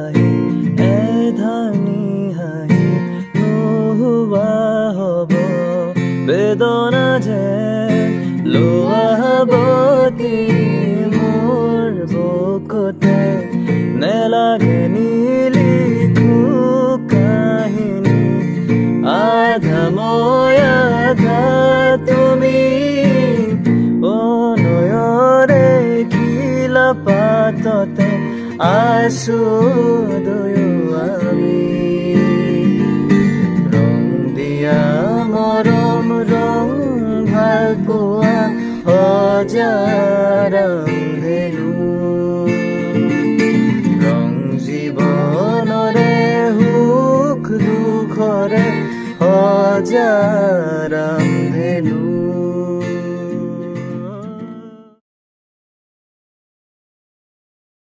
হাঁহি এধানি হাঁহি নোহোৱা হ'ব বেদনা যে লোৱাবতী মোৰ বুকুতে নেলাগে নিলিখো কাহিনী আধা মই আধা তুমি নয়ৰে খিলা পাততে আছো দুয়ো আমি ৰং দিয়া মৰম ৰং ভাল পোৱা হাজাৰ ধেনু ৰং জীৱনৰে সুখ দুখৰে হাজাৰ